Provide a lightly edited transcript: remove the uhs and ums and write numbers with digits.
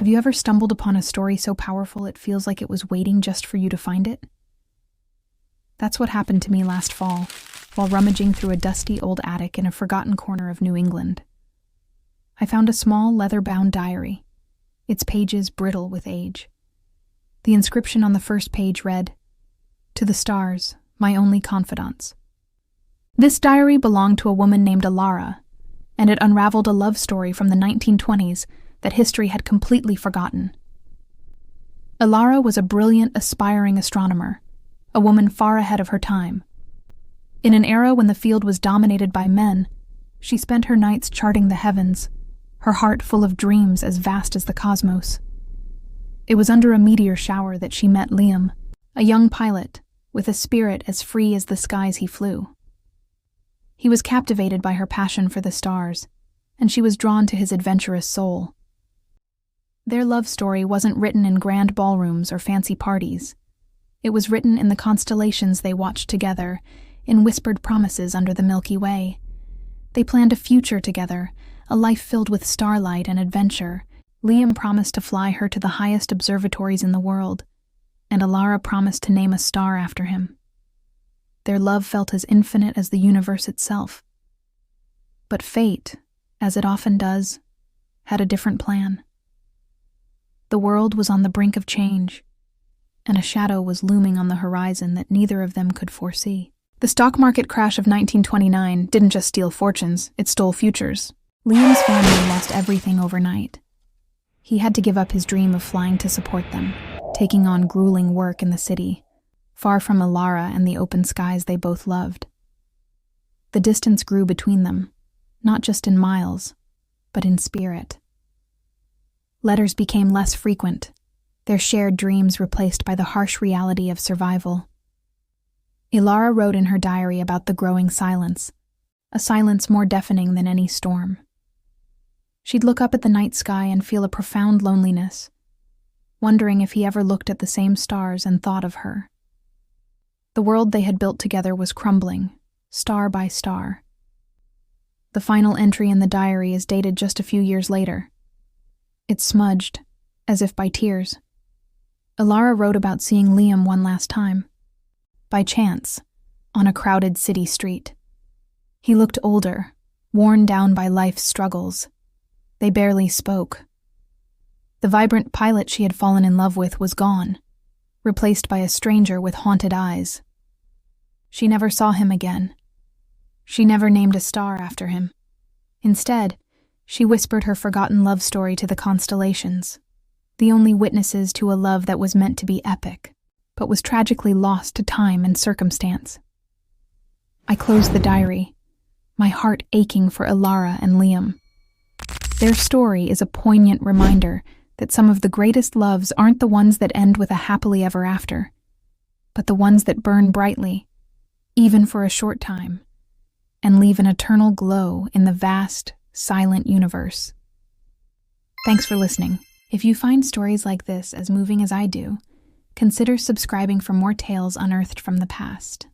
Have you ever stumbled upon a story so powerful it feels like it was waiting just for you to find it? That's what happened to me last fall, while rummaging through a dusty old attic in a forgotten corner of New England. I found a small leather-bound diary, its pages brittle with age. The inscription on the first page read, "To the stars, my only confidants." This diary belonged to a woman named Elara, and it unraveled a love story from the 1920s that history had completely forgotten. Elara was a brilliant, aspiring astronomer, a woman far ahead of her time. In an era when the field was dominated by men, she spent her nights charting the heavens, her heart full of dreams as vast as the cosmos. It was under a meteor shower that she met Liam, a young pilot with a spirit as free as the skies he flew. He was captivated by her passion for the stars, and she was drawn to his adventurous soul. Their love story wasn't written in grand ballrooms or fancy parties. It was written in the constellations they watched together, in whispered promises under the Milky Way. They planned a future together, a life filled with starlight and adventure. Liam promised to fly her to the highest observatories in the world, and Elara promised to name a star after him. Their love felt as infinite as the universe itself. But fate, as it often does, had a different plan. The world was on the brink of change, and a shadow was looming on the horizon that neither of them could foresee. The stock market crash of 1929 didn't just steal fortunes, it stole futures. Liam's family lost everything overnight. He had to give up his dream of flying to support them, taking on grueling work in the city, far from Elara and the open skies they both loved. The distance grew between them, not just in miles, but in spirit. Letters became less frequent, their shared dreams replaced by the harsh reality of survival. Elara wrote in her diary about the growing silence, a silence more deafening than any storm. She'd look up at the night sky and feel a profound loneliness, wondering if he ever looked at the same stars and thought of her. The world they had built together was crumbling, star by star. The final entry in the diary is dated just a few years later. It's smudged, as if by tears. Elara wrote about seeing Liam one last time, by chance, on a crowded city street. He looked older, worn down by life's struggles. They barely spoke. The vibrant pilot she had fallen in love with was gone, replaced by a stranger with haunted eyes. She never saw him again. She never named a star after him. Instead, she whispered her forgotten love story to the constellations, the only witnesses to a love that was meant to be epic, but was tragically lost to time and circumstance. I closed the diary, my heart aching for Elara and Liam. Their story is a poignant reminder that some of the greatest loves aren't the ones that end with a happily ever after, but the ones that burn brightly, even for a short time, and leave an eternal glow in the vast, silent universe. Thanks for listening. If you find stories like this as moving as I do, consider subscribing for more tales unearthed from the past.